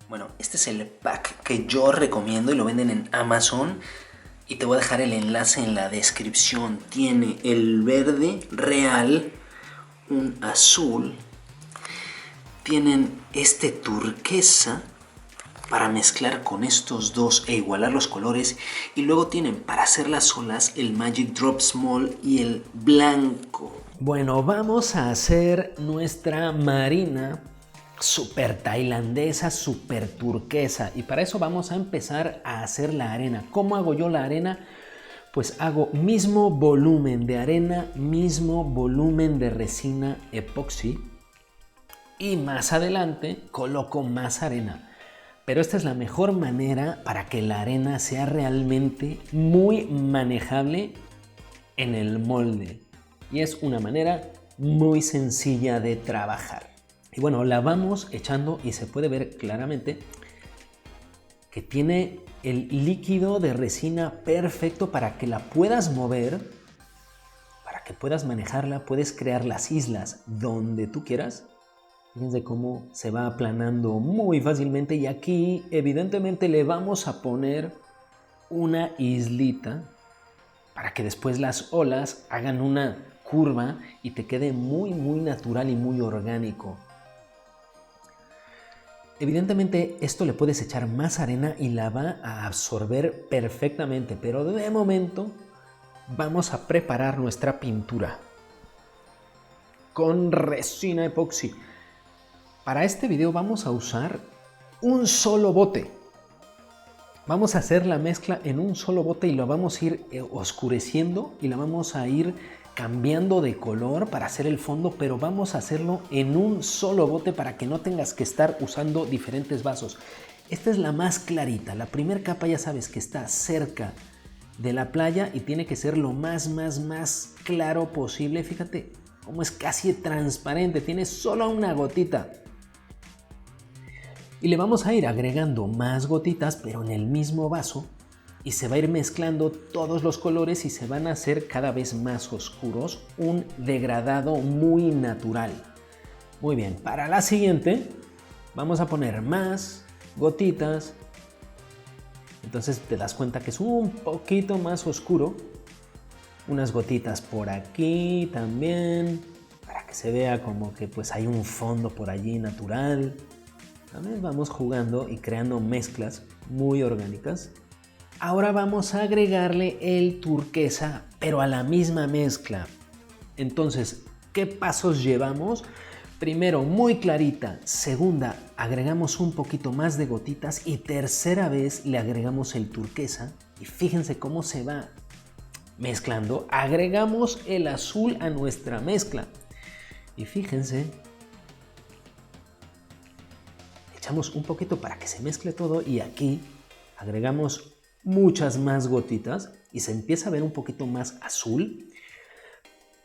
Bueno, este es el pack que yo recomiendo y lo venden en Amazon. Y te voy a dejar el enlace en la descripción. Tiene el verde real, un azul, tienen este turquesa para mezclar con estos dos e igualar los colores, y luego tienen para hacer las olas el Magic Drop Small y el blanco. Bueno, vamos a hacer nuestra marina super tailandesa, super turquesa, y para eso vamos a empezar a hacer la arena. ¿Cómo hago yo la arena? Pues hago mismo volumen de arena, mismo volumen de resina epoxi, y más adelante coloco más arena. Pero esta es la mejor manera para que la arena sea realmente muy manejable en el molde. Y es una manera muy sencilla de trabajar. Y bueno, la vamos echando y se puede ver claramente que tiene el líquido de resina perfecto para que la puedas mover, para que puedas manejarla, puedes crear las islas donde tú quieras. Fíjense cómo se va aplanando muy fácilmente, y aquí evidentemente le vamos a poner una islita para que después las olas hagan una curva y te quede muy natural y muy orgánico. Evidentemente esto le puedes echar más arena y la va a absorber perfectamente, pero de momento vamos a preparar nuestra pintura con resina epoxi. Para este video vamos a usar un solo bote. Vamos a hacer la mezcla en un solo bote y lo vamos a ir oscureciendo y la vamos a ir cambiando de color para hacer el fondo, pero vamos a hacerlo en un solo bote para que no tengas que estar usando diferentes vasos. Esta es la más clarita. La primera capa ya sabes que está cerca de la playa y tiene que ser lo más claro posible. Fíjate cómo es casi transparente, tiene solo una gotita. Y le vamos a ir agregando más gotitas, pero en el mismo vaso, y se va a ir mezclando todos los colores y se van a hacer cada vez más oscuros, un degradado muy natural. Muy bien, para la siguiente vamos a poner más gotitas. Entonces te das cuenta que es un poquito más oscuro. Unas gotitas por aquí también, para que se vea como que pues hay un fondo por allí natural. También vamos jugando y creando mezclas muy orgánicas. Ahora vamos a agregarle el turquesa, pero a la misma mezcla. Entonces, ¿qué pasos llevamos? Primero, muy clarita. Segunda, agregamos un poquito más de gotitas. Y tercera vez le agregamos el turquesa. Y fíjense cómo se va mezclando. Agregamos el azul a nuestra mezcla. Y fíjense, echamos un poquito para que se mezcle todo, y aquí agregamos muchas más gotitas y se empieza a ver un poquito más azul,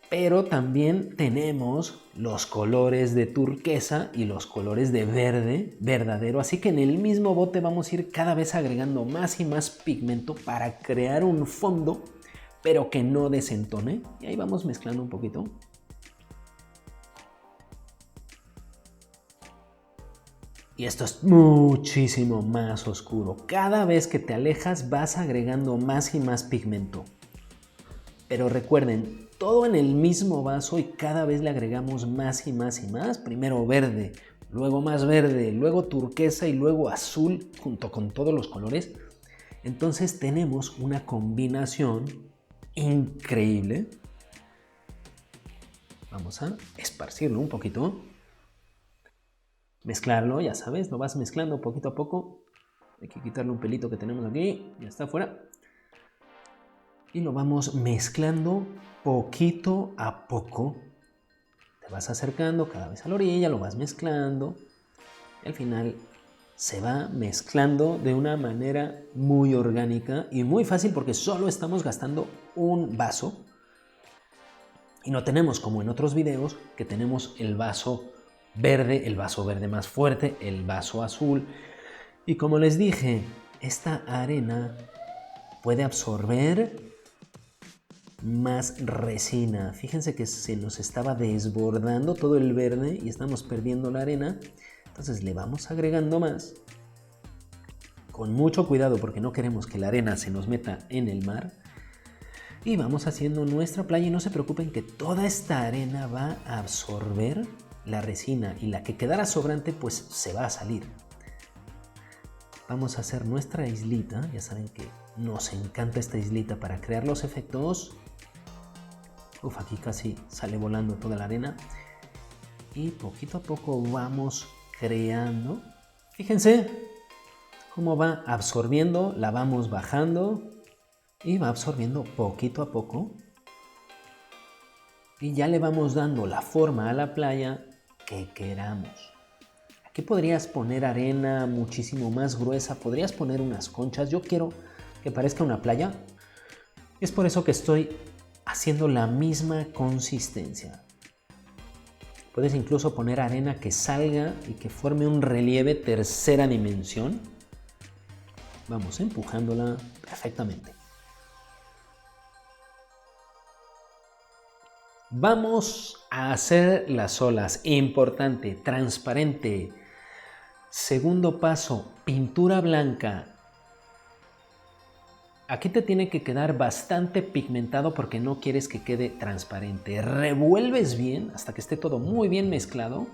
pero también tenemos los colores de turquesa y los colores de verde verdadero, así que en el mismo bote vamos a ir cada vez agregando más y más pigmento para crear un fondo, pero que no desentone, y ahí vamos mezclando un poquito. Y esto es muchísimo más oscuro. Cada vez que te alejas vas agregando más y más pigmento. Pero recuerden, todo en el mismo vaso y cada vez le agregamos más y más y más. Primero verde, luego más verde, luego turquesa y luego azul junto con todos los colores. Entonces tenemos una combinación increíble. Vamos a esparcirlo un poquito. Mezclarlo, ya sabes, lo vas mezclando poquito a poco. Hay que quitarle un pelito que tenemos aquí, ya está fuera. Y lo vamos mezclando poquito a poco. Te vas acercando cada vez a la orilla, lo vas mezclando. Y al final se va mezclando de una manera muy orgánica y muy fácil, porque solo estamos gastando un vaso. Y no tenemos, como en otros videos, que tenemos el vaso verde, el vaso verde más fuerte, el vaso azul. Y como les dije, esta arena puede absorber más resina. Fíjense que se nos estaba desbordando todo el verde y estamos perdiendo la arena. Entonces le vamos agregando más con mucho cuidado porque no queremos que la arena se nos meta en el mar. Y vamos haciendo nuestra playa y no se preocupen que toda esta arena va a absorber la resina y la que quedara sobrante pues se va a salir. Vamos a hacer nuestra islita, ya saben que nos encanta esta islita para crear los efectos. Uf, aquí casi sale volando toda la arena. Y poquito a poco vamos creando. Fíjense cómo va absorbiendo, la vamos bajando y va absorbiendo poquito a poco. Y ya le vamos dando la forma a la playa que queramos. Aquí podrías poner arena muchísimo más gruesa, podrías poner unas conchas. Yo quiero que parezca una playa. Es por eso que estoy haciendo la misma consistencia. Puedes incluso poner arena que salga y que forme un relieve tercera dimensión. Vamos empujándola perfectamente. Vamos a hacer las olas. Importante, transparente. Segundo paso, pintura blanca. Aquí te tiene que quedar bastante pigmentado porque no quieres que quede transparente. Revuelves bien hasta que esté todo muy bien mezclado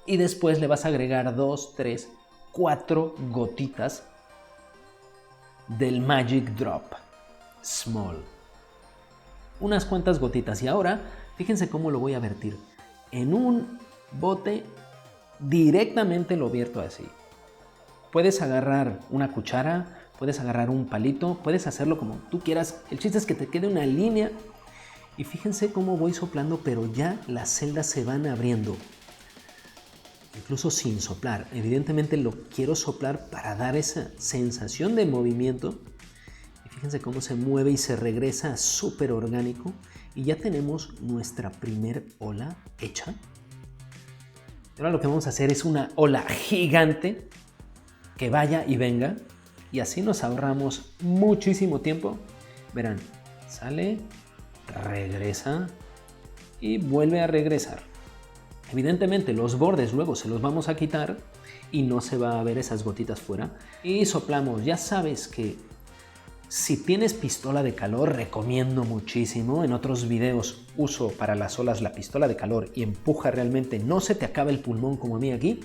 y después le vas a agregar 2, 3, 4 gotitas del Magic Drop Small. Unas cuantas gotitas y ahora fíjense cómo lo voy a vertir. En un bote directamente lo vierto así. Puedes agarrar una cuchara, puedes agarrar un palito, puedes hacerlo como tú quieras. El chiste es que te quede una línea. Y fíjense cómo voy soplando, pero ya las celdas se van abriendo. Incluso sin soplar. Evidentemente lo quiero soplar para dar esa sensación de movimiento. Y fíjense cómo se mueve y se regresa súper orgánico. Y ya tenemos nuestra primer ola hecha. Ahora lo que vamos a hacer es una ola gigante que vaya y venga. Y así nos ahorramos muchísimo tiempo. Verán, sale, regresa y vuelve a regresar. Evidentemente los bordes luego se los vamos a quitar y no se va a ver esas gotitas fuera. Y soplamos. Ya sabes que si tienes pistola de calor, recomiendo muchísimo. En otros videos uso para las olas la pistola de calor y empuja realmente. No se te acaba el pulmón como a mí aquí.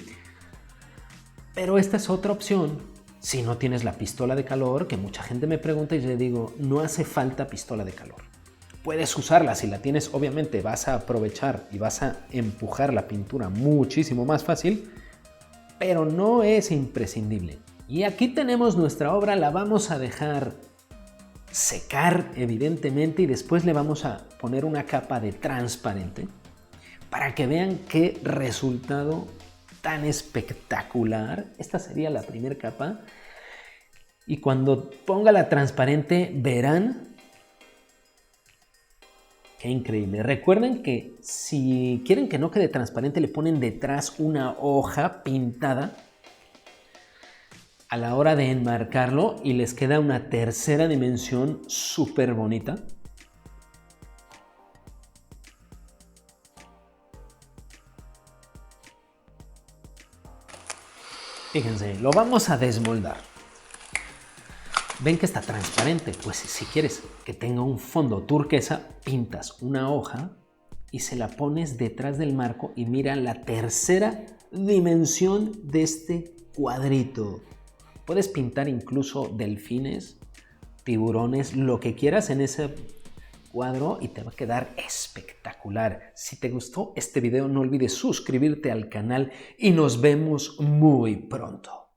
Pero esta es otra opción. Si no tienes la pistola de calor, que mucha gente me pregunta y le digo, no hace falta pistola de calor. Puedes usarla, si la tienes obviamente vas a aprovechar y vas a empujar la pintura muchísimo más fácil, pero no es imprescindible. Y aquí tenemos nuestra obra, la vamos a dejar secar evidentemente y después le vamos a poner una capa de transparente para que vean qué resultado tan espectacular. Esta sería la primera capa y cuando ponga la transparente verán qué increíble. Recuerden que si quieren que no quede transparente le ponen detrás una hoja pintada a la hora de enmarcarlo y les queda una tercera dimensión súper bonita. Fíjense, lo vamos a desmoldar. ¿Ven que está transparente? Pues si quieres que tenga un fondo turquesa, pintas una hoja y se la pones detrás del marco y mira la tercera dimensión de este cuadrito. Puedes pintar incluso delfines, tiburones, lo que quieras en ese cuadro y te va a quedar espectacular. Si te gustó este video no olvides suscribirte al canal y nos vemos muy pronto.